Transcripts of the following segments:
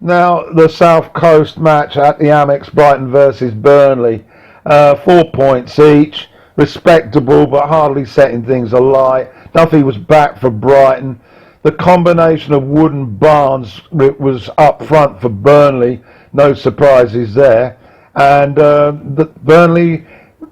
Now, the South Coast match at the Amex, Brighton versus Burnley. 4 points each. Respectable, but hardly setting things alight. Duffy was back for Brighton. The combination of Wood and Barnes was up front for Burnley. No surprises there. And Burnley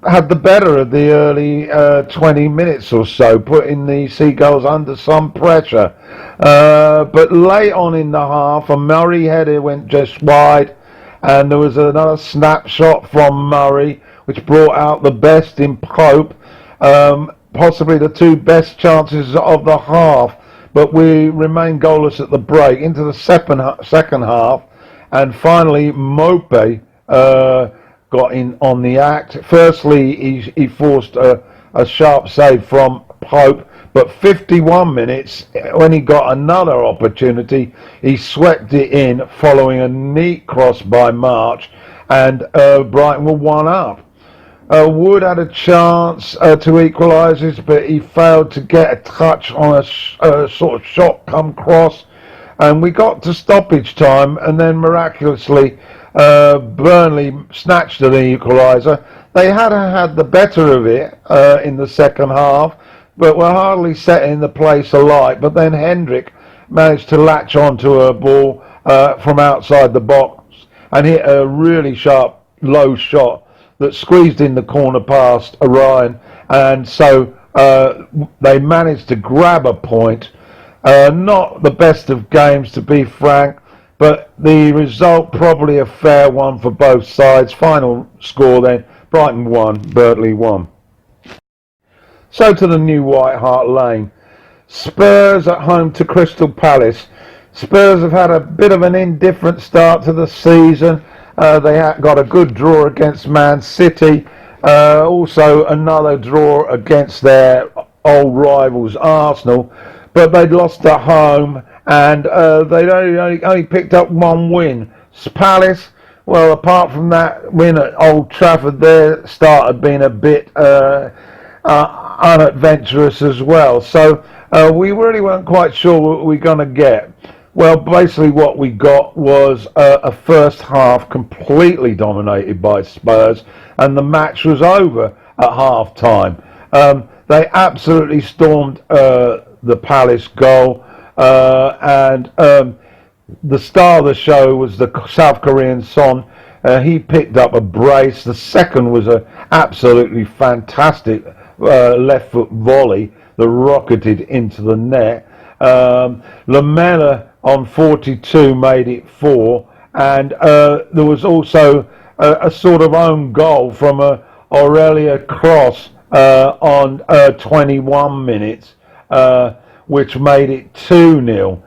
had the better of the early 20 minutes or so, putting the Seagulls under some pressure. But late on in the half, a Murray header went just wide, and there was another snapshot from Murray, which brought out the best in Pope, possibly the two best chances of the half. But we remained goalless at the break into the second half, and finally Mope got in on the act. Firstly, he forced a sharp save from Pope, but 51 minutes, when he got another opportunity, he swept it in following a neat cross by March, and Brighton were 1 up. Wood had a chance to equalise this, but he failed to get a touch on a sort of shot come cross, and we got to stoppage time, and then miraculously Burnley snatched an equaliser. They had the better of it in the second half, but were hardly setting the place alight. But then Hendrick managed to latch onto a ball from outside the box and hit a really sharp low shot that squeezed in the corner past Orion, and so they managed to grab a point. Not the best of games, to be frank, but the result probably a fair one for both sides. Final score then, Brighton 1, Burnley 1. So to the new White Hart Lane. Spurs at home to Crystal Palace. Spurs have had a bit of an indifferent start to the season. They got a good draw against Man City. Also another draw against their old rivals Arsenal. But they'd lost at home, and they'd only picked up one win. Palace, well, apart from that win at Old Trafford, their start had been a bit unadventurous as well. So we really weren't quite sure what we were going to get. Well, basically what we got was a first half completely dominated by Spurs, and the match was over at half time. They absolutely stormed the Palace goal, and the star of the show was the South Korean Son. He picked up a brace. The second was an absolutely fantastic left foot volley that rocketed into the net. Lamela on 42 made it 4, and there was also a sort of own goal from Aurelia Cross on 21 minutes, which made it 2-0.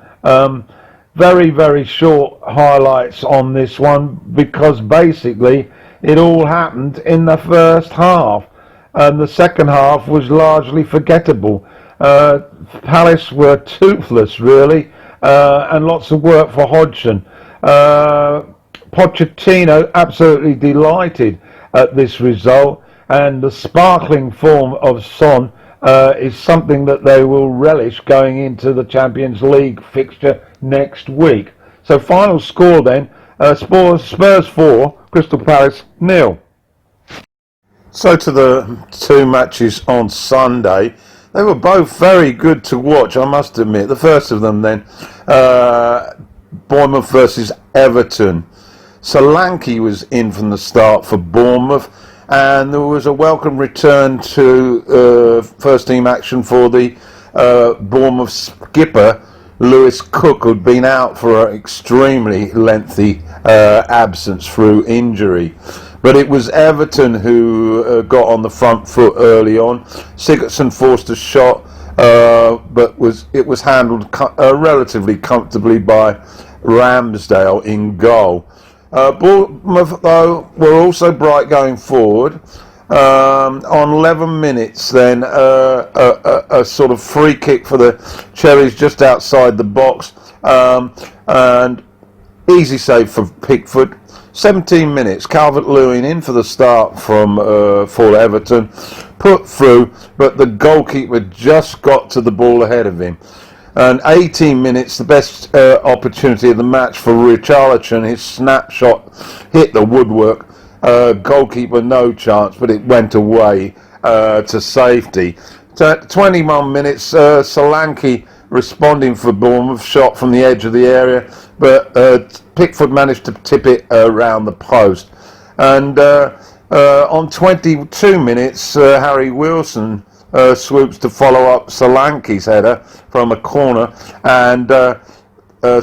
Very, very short highlights on this one, because basically it all happened in the first half, and the second half was largely forgettable. Palace were toothless, really, and lots of work for Hodgson. Pochettino absolutely delighted at this result, and the sparkling form of Son is something that they will relish going into the Champions League fixture next week. So final score then, Spurs 4, Crystal Palace 0. So to the two matches on Sunday. They were both very good to watch, I must admit. The first of them then, Bournemouth versus Everton. Solanke was in from the start for Bournemouth, and there was a welcome return to first team action for the Bournemouth skipper, Lewis Cook, who'd been out for an extremely lengthy absence through injury. But it was Everton who got on the front foot early on. Sigurdsson forced a shot, but it was handled relatively comfortably by Ramsdale in goal. Bournemouth, though, were also bright going forward. On 11 minutes, then, a sort of free kick for the Cherries just outside the box, and easy save for Pickford. 17 minutes, Calvert-Lewin in for the start from for Everton, put through, but the goalkeeper just got to the ball ahead of him. And 18 minutes, the best opportunity of the match for Richarlison. His snapshot hit the woodwork. Goalkeeper no chance, but it went away to safety. 21 minutes, Solanke responding for Bournemouth, shot from the edge of the area, but Pickford managed to tip it around the post. And on 22 minutes, Harry Wilson swoops to follow up Solanke's header from a corner, and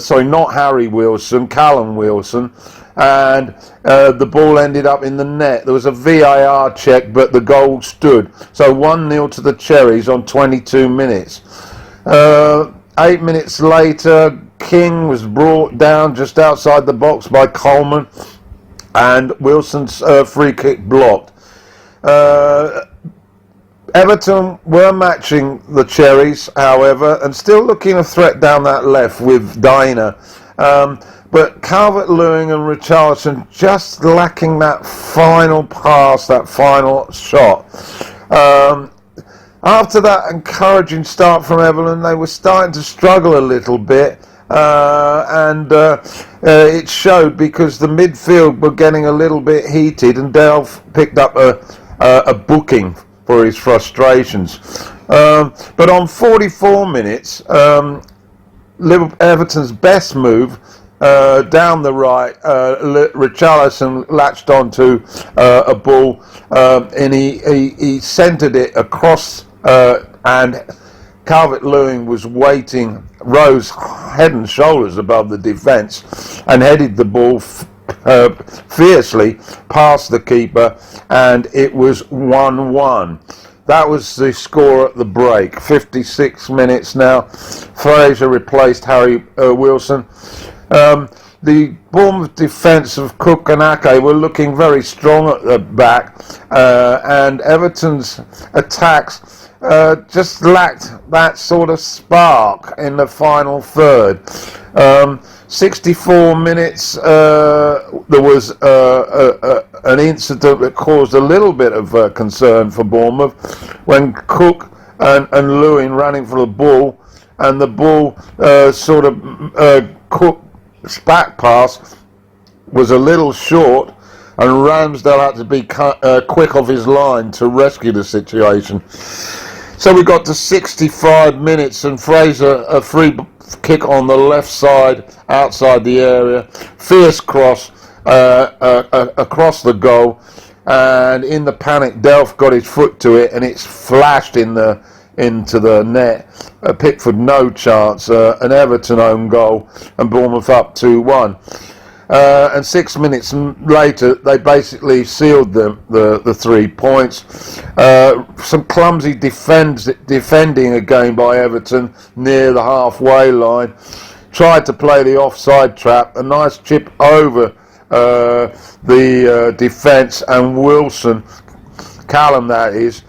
sorry, not Harry Wilson, Callum Wilson, and the ball ended up in the net. There was a VAR check, but the goal stood. So 1-0 to the Cherries on 22 minutes. 8 minutes later, King was brought down just outside the box by Coleman, and Wilson's free kick blocked. Everton were matching the Cherries, however, and still looking a threat down that left with Dina. But Calvert-Lewin and Richarlison just lacking that final pass, that final shot. After that encouraging start from Everton, they were starting to struggle a little bit. And it showed because the midfield were getting a little bit heated, and Delph picked up a booking for his frustrations. But on 44 minutes, Everton's best move down the right, Richarlison latched onto a ball, and he centred it across, and Calvert-Lewin was waiting, rose head and shoulders above the defence, and headed the ball fiercely past the keeper, and it was 1-1. That was the score at the break. 56 minutes now. Fraser replaced Harry Wilson. The Bournemouth defence of Cook and Ake were looking very strong at the back, and Everton's attacks just lacked that sort of spark in the final third. 64 minutes, there was an incident that caused a little bit of concern for Bournemouth when Cook and Lewin running for the ball, and the ball Cook's back pass was a little short, and Ramsdale had to be quick off his line to rescue the situation. So we got to 65 minutes, and Fraser, a free kick on the left side outside the area, fierce cross across the goal, and in the panic Delph got his foot to it, and it's flashed into the net. Pickford no chance, an Everton own goal, and Bournemouth up 2-1. And 6 minutes later, they basically sealed the 3 points. Some clumsy defending again by Everton near the halfway line. Tried to play the offside trap. A nice chip over the defence, and Wilson, Callum that is,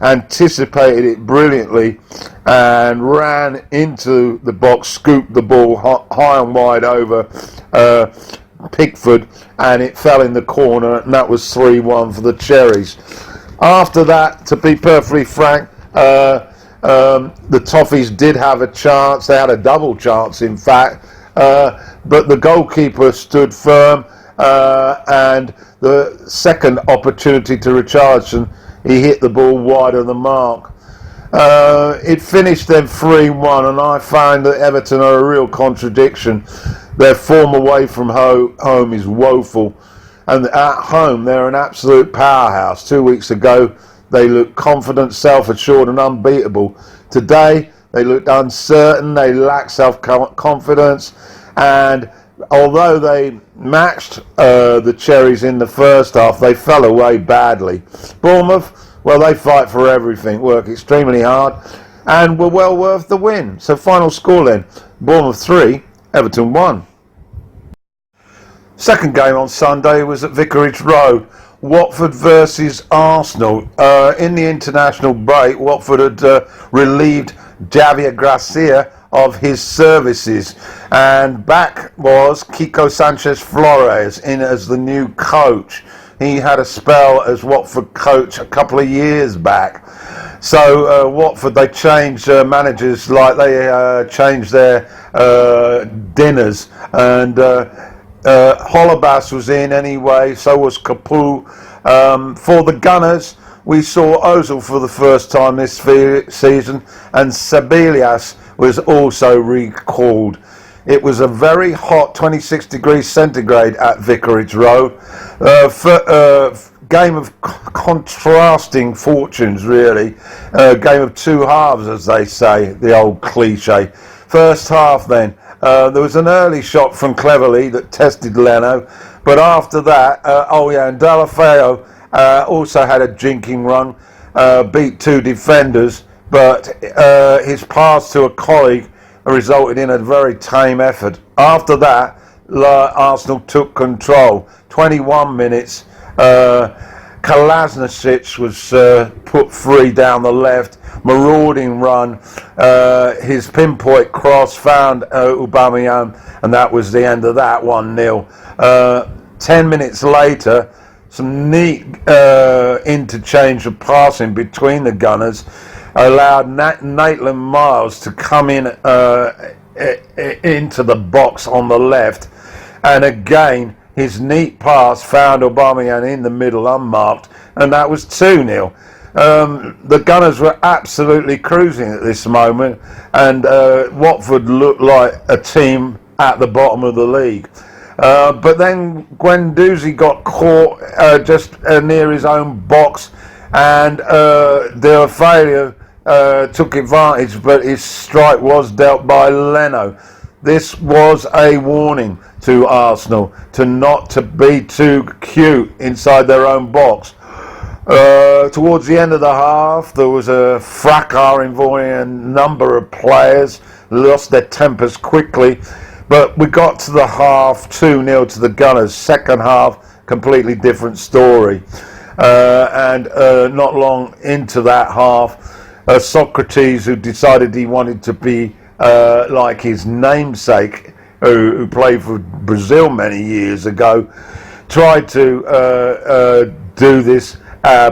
anticipated it brilliantly and ran into the box, scooped the ball high and wide over Pickford, and it fell in the corner, and that was 3-1 for the Cherries. After that, to be perfectly frank, the Toffees did have a chance. They had a double chance, in fact, but the goalkeeper stood firm, and the second opportunity to Richarlison, he hit the ball wide of the mark. It finished then 3-1, and I find that Everton are a real contradiction. Their form away from home is woeful, and at home they're an absolute powerhouse. 2 weeks ago they looked confident, self-assured and unbeatable. Today they looked uncertain, they lack self-confidence, and although they matched the Cherries in the first half, they fell away badly. Bournemouth, well, they fight for everything, work extremely hard, and were well worth the win. So final score then, Bournemouth 3, Everton 1. Second game on Sunday was at Vicarage Road, Watford versus Arsenal. In the international break, Watford had relieved Javier Gracia of his services, and back was Kiko Sanchez Flores in as the new coach. He had a spell as Watford coach a couple of years back. So Watford, they changed managers like they changed their dinners, and Holebas was in anyway, so was Capoue. For the Gunners, we saw Ozil for the first time this season, and Sebelius was also recalled. It was a very hot 26 degrees centigrade at Vicarage Road. Game of contrasting fortunes, really. Game of two halves, as they say, the old cliche. First half then, there was an early shot from Cleverley that tested Leno, but after that, and Deulofeu also had a jinking run, beat two defenders, but his pass to a colleague resulted in a very tame effort. After that, Arsenal took control. 21 minutes, Kolasinac was put free down the left, marauding run, his pinpoint cross found Aubameyang, and that was the end of that 1-0. 10 minutes later, some neat interchange of passing between the Gunners allowed Maitland Miles to come in into the box on the left, and again his neat pass found Aubameyang in the middle unmarked, and that was 2-0. The Gunners were absolutely cruising at this moment, and Watford looked like a team at the bottom of the league. But then Guendouzi got caught just near his own box, and Deulofeu took advantage, but his strike was dealt by Leno. This was a warning to Arsenal to be too cute inside their own box. Towards the end of the half, there was a fracas involving a number of players, lost their tempers quickly, but we got to the half 2-0 to the Gunners. Second half, completely different story. And not long into that half, Socrates, who decided he wanted to be like his namesake, who played for Brazil many years ago, tried to do this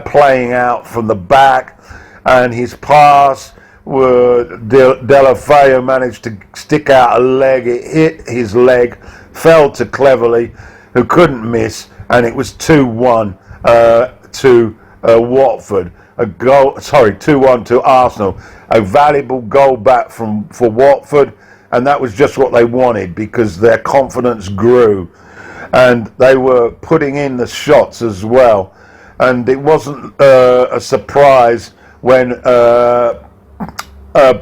playing out from the back, and his pass, Deulofeu managed to stick out a leg. It hit his leg, fell to Cleverley, who couldn't miss, and it was 2-1 to Watford. 2-1 to Arsenal. A valuable goal back for Watford, and that was just what they wanted, because their confidence grew and they were putting in the shots as well. And it wasn't a surprise when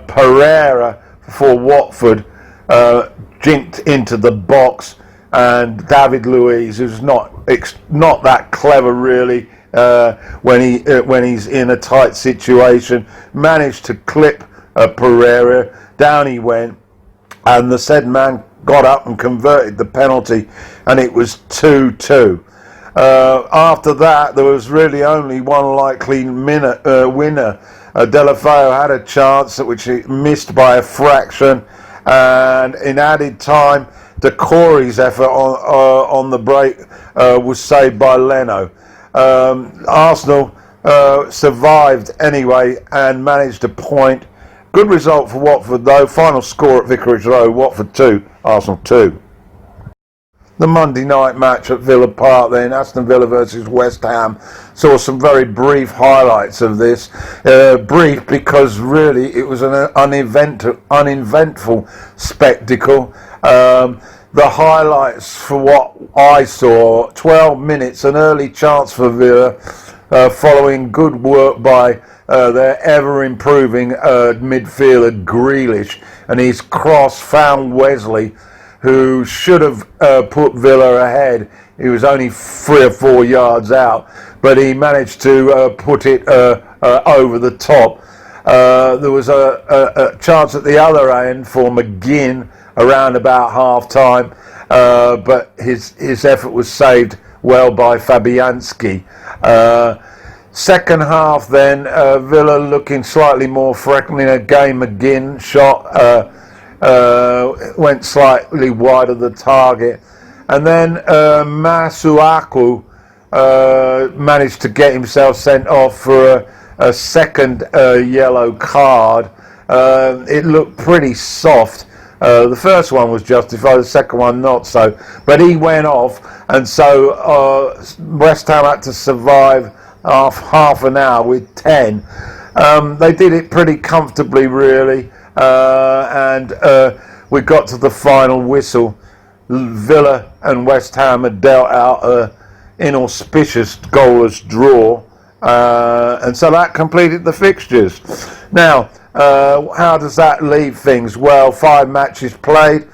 Pereira for Watford jinked into the box, and David Luiz, who's not that clever really, when he's in a tight situation, managed to clip Pereira. Down he went, and the said man got up and converted the penalty, and it was 2-2. After that, there was really only one likely winner. Deulofeu had a chance, which he missed by a fraction, and in added time, Decore's effort on the break was saved by Leno. Arsenal survived anyway and managed a point. Good result for Watford though. Final score at Vicarage Road: Watford 2, Arsenal 2. The Monday night match at Villa Park then, Aston Villa versus West Ham. Saw some very brief highlights of this. Brief because really it was an uneventful spectacle. The highlights for what I saw: 12 minutes, an early chance for Villa, following good work by their ever-improving midfielder Grealish, and his cross found Wesley, who should have put Villa ahead. He was only 3 or 4 yards out, but he managed to put it over the top. There was a chance at the other end for McGinn around about half time, but his effort was saved well by Fabianski. Second half then, Villa looking slightly more threatening again. McGinn shot went slightly wide of the target, and then Masuaku managed to get himself sent off for a second yellow card. It looked pretty soft. The first one was justified, the second one not so. But he went off, and so West Ham had to survive half an hour with 10. They did it pretty comfortably, really, and we got to the final whistle. Villa and West Ham had dealt out an inauspicious goalless draw, and so that completed the fixtures. Now, how does that leave things? Well, 5 matches played.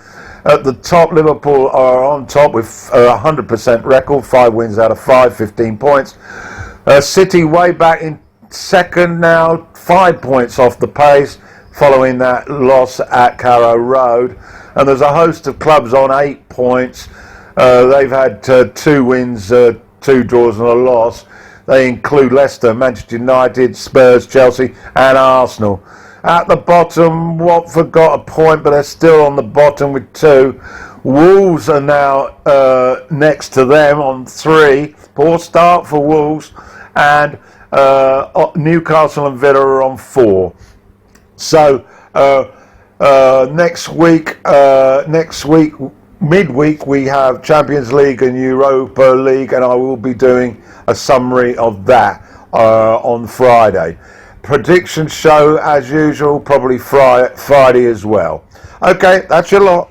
At the top, Liverpool are on top with a 100% record, 5 wins out of 5, 15 points. City way back in second now, 5 points off the pace, following that loss at Carrow Road. And there's a host of clubs on 8 points. They've had 2 wins, 2 draws and a loss. They include Leicester, Manchester United, Spurs, Chelsea and Arsenal. At the bottom, Watford got a point, but they're still on the bottom with 2. Wolves are now next to them on 3. Poor start for Wolves. And Newcastle and Villa are on 4. So next week, midweek, we have Champions League and Europa League, and I will be doing a summary of that on Friday. Prediction show, as usual, probably Friday as well. Okay, that's your lot.